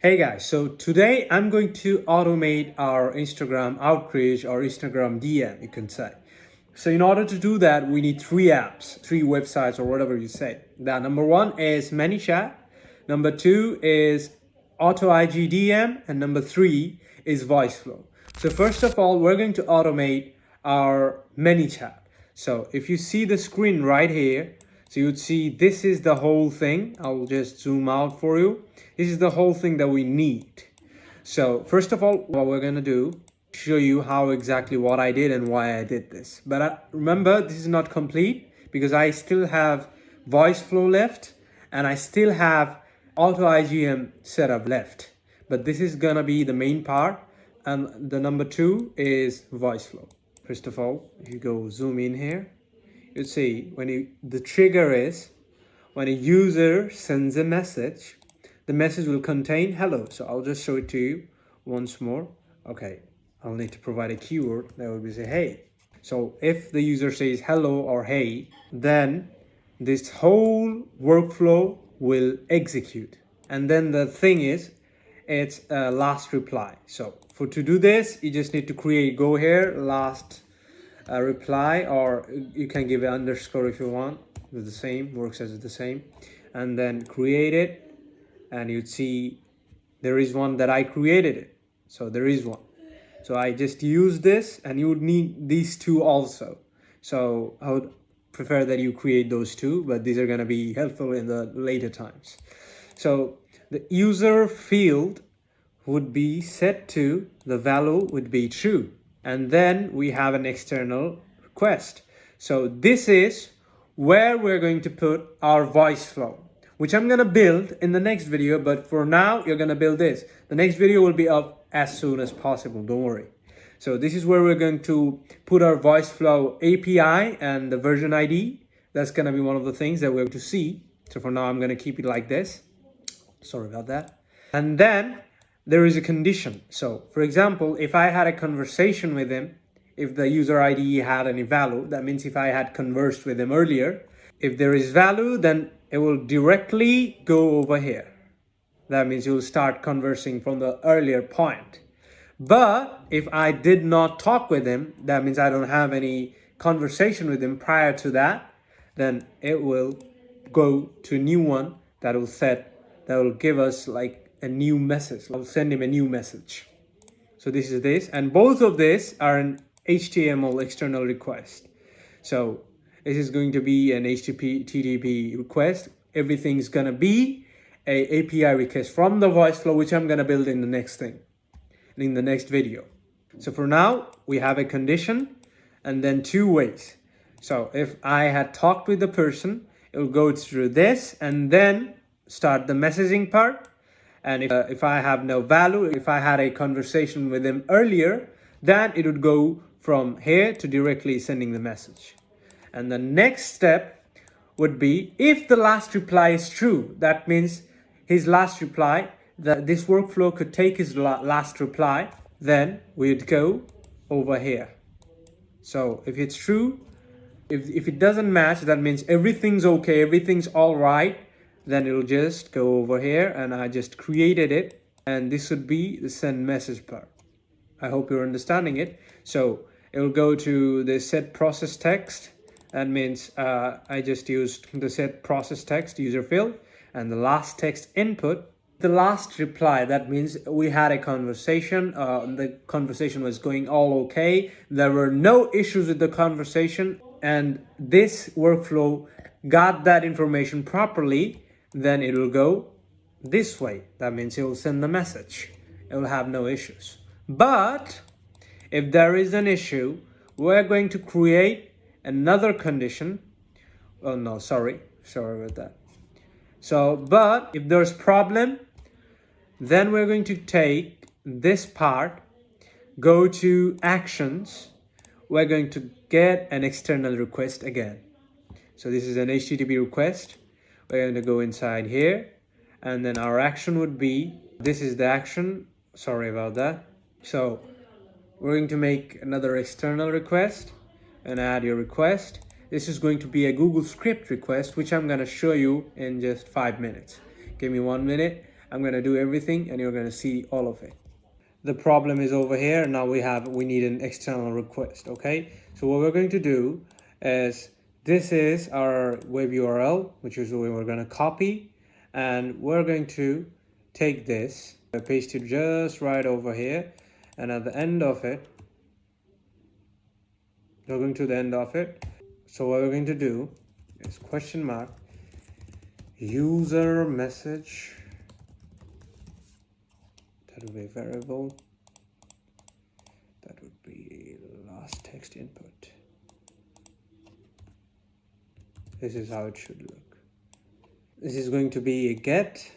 Hey guys, so today I'm going to automate our Instagram outreach or Instagram DM, you can say. So in order to do that, we need three apps, three websites or whatever you say. That number one is ManyChat, number two is Auto IG DM, and number three is Voiceflow. So first of all, we're going to automate our ManyChat. So if you see the screen right here, so you'd see this is the whole thing. I'll just zoom out for you. This is the whole thing that we need. So first of all, what we're gonna do, show you how exactly what I did and why I did this. But remember, this is not complete because I still have Voiceflow left and I still have Auto IGM setup left. But this is gonna be the main part, and the number two is Voiceflow. First of all, if you go zoom in here, you see the trigger is when a user sends a message, the message will contain hello. So I'll just show it to you once more. Okay, I'll need to provide a keyword that will be say hey. So if the user says hello or hey, then this whole workflow will execute. And then the thing is, it's a last reply. So to do this, you just need to go here, last reply, or you can give an underscore if you want. It's the same, works as the same. And then create it, and you'd see there is one that I created it. So there is one. So I just use this, and you would need these two also. So I would prefer that you create those two, but these are going to be helpful in the later times. So the user field would be set to, the value would be true. And then we have an external request. So this is where we're going to put our voice flow, which I'm going to build in the next video. But for now, you're going to build this. The next video will be up as soon as possible. Don't worry. So this is where we're going to put our Voiceflow API and the version ID. That's going to be one of the things that we're going to see. So for now, I'm going to keep it like this. Sorry about that. And then there is a condition. So for example, if I had a conversation with him, if the user ID had any value, that means if I had conversed with him earlier, if there is value, then it will directly go over here. That means you'll start conversing from the earlier point. But if I did not talk with him, that means I don't have any conversation with him prior to that, then it will go to a new one that will give us like a new message. I'll send him a new message. So this is this, and both of this are an HTML external request. So this is going to be an HTTP request. Everything's gonna be a API request from the Voiceflow, which I'm gonna build in the next video. So for now, we have a condition and then two ways. So if I had talked with the person, it will go through this and then start the messaging part. And if I have no value, if I had a conversation with him earlier, then it would go from here to directly sending the message. And the next step would be, if the last reply is true, that means his last reply, that this workflow could take his last reply, then we'd go over here. So if it's true, if it doesn't match, that means everything's okay, everything's all right, then it'll just go over here, and I just created it, and this would be the send message part. I hope you're understanding it. So it will go to the set process text. That means I just used the set process text user field and the last text input. The last reply, that means we had a conversation. The conversation was going all okay. There were no issues with the conversation, and this workflow got that information properly. Then it will go this way. That means it will send the message. It will have no issues. But if there is an issue, we're going to create another condition. Oh no, sorry about that. So, but if there's problem, then we're going to take this part, go to actions. We're going to get an external request again. So this is an HTTP request. We're going to go inside here, and then our action would be, this is the action. Sorry about that. So we're going to make another external request and add your request. This is going to be a Google script request, which I'm going to show you in just 5 minutes. Give me 1 minute. I'm going to do everything and you're going to see all of it. The problem is over here. Now we need an external request. Okay, so what we're going to do is, this is our web URL, which is what we're going to copy, and we're going to take this, paste it just right over here, and at the end of it, we're going to the end of it. So what we're going to do is question mark user message, that would be a variable, that would be last text input. This is how it should look. This is going to be a get,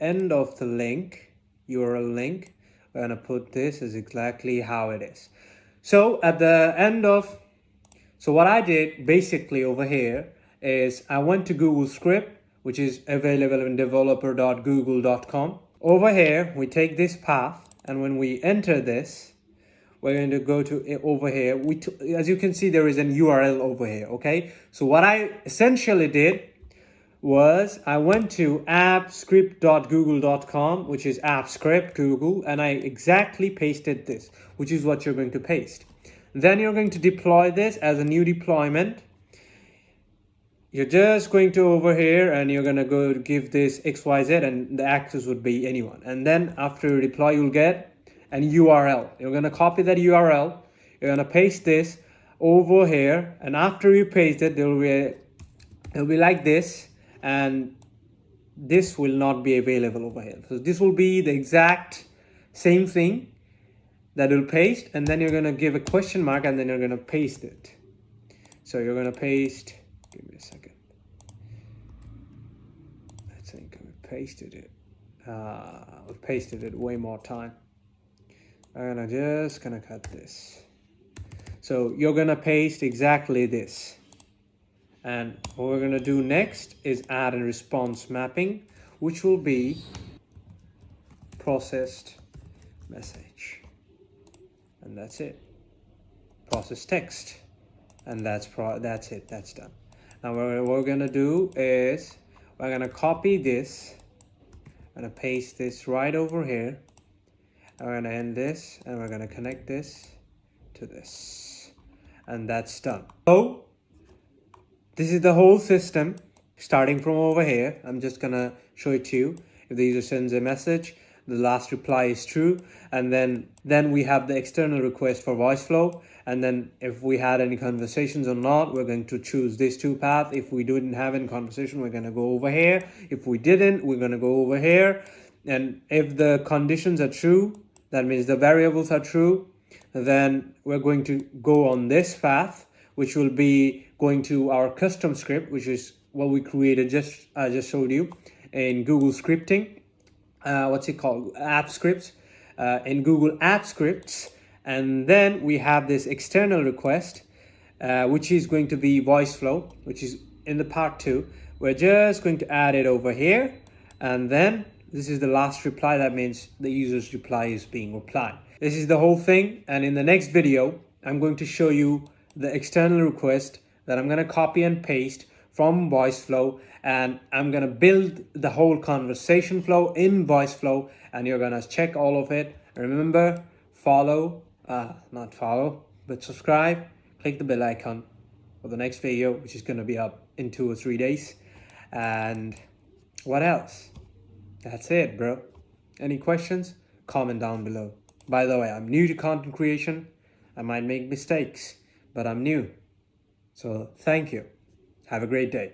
end of the link, URL link. We're gonna put this as exactly how it is. So at the end of, so what I did basically over here is I went to Google Script, which is available in developer.google.com. Over here, we take this path, and when we enter this, we're going to go to over here. As you can see, there is an URL over here, okay? So what I essentially did was I went to appscript.google.com, which is appscript Google, and I exactly pasted this, which is what you're going to paste. Then you're going to deploy this as a new deployment. You're just going to over here and you're going to go give this XYZ, and the access would be anyone. And then after you deploy, you'll get an URL. You're going to copy that URL. You're going to paste this over here. And after you paste it, it'll be like this. And this will not be available over here. So this will be the exact same thing that will paste. And then you're going to give a question mark and then you're going to paste it. So you're going to paste, give me a second. I think we pasted it. We pasted it way more time. I'm just gonna cut this. So you're gonna paste exactly this. And what we're gonna do next is add a response mapping, which will be processed message. And that's it. Process text. And that's it, that's done. Now what we're gonna do is we're gonna copy this, I'm gonna paste this right over here. I'm gonna end this and we're gonna connect this to this, and that's done. So this is the whole system starting from over here. I'm just gonna show it to you. If the user sends a message, the last reply is true, and then we have the external request for Voiceflow, and then if we had any conversations or not, we're going to choose these two paths. If we didn't have any conversation, we're going to go over here. If we didn't, we're going to go over here. And if the conditions are true, that means the variables are true, then we're going to go on this path, which will be going to our custom script, which is what we created I just showed you in Google scripting. What's it called? App scripts, in Google App Scripts. And then we have this external request, which is going to be Voiceflow, which is in the part 2. We're just going to add it over here. And then this is the last reply. That means the user's reply is being replied. This is the whole thing. And in the next video, I'm going to show you the external request that I'm going to copy and paste from Voiceflow, and I'm going to build the whole conversation flow in Voiceflow, and you're going to check all of it. Remember, not follow, but subscribe, click the bell icon for the next video, which is going to be up in 2 or 3 days. And what else? That's it, bro. Any questions? Comment down below. By the way, I'm new to content creation. I might make mistakes, but I'm new. So thank you. Have a great day.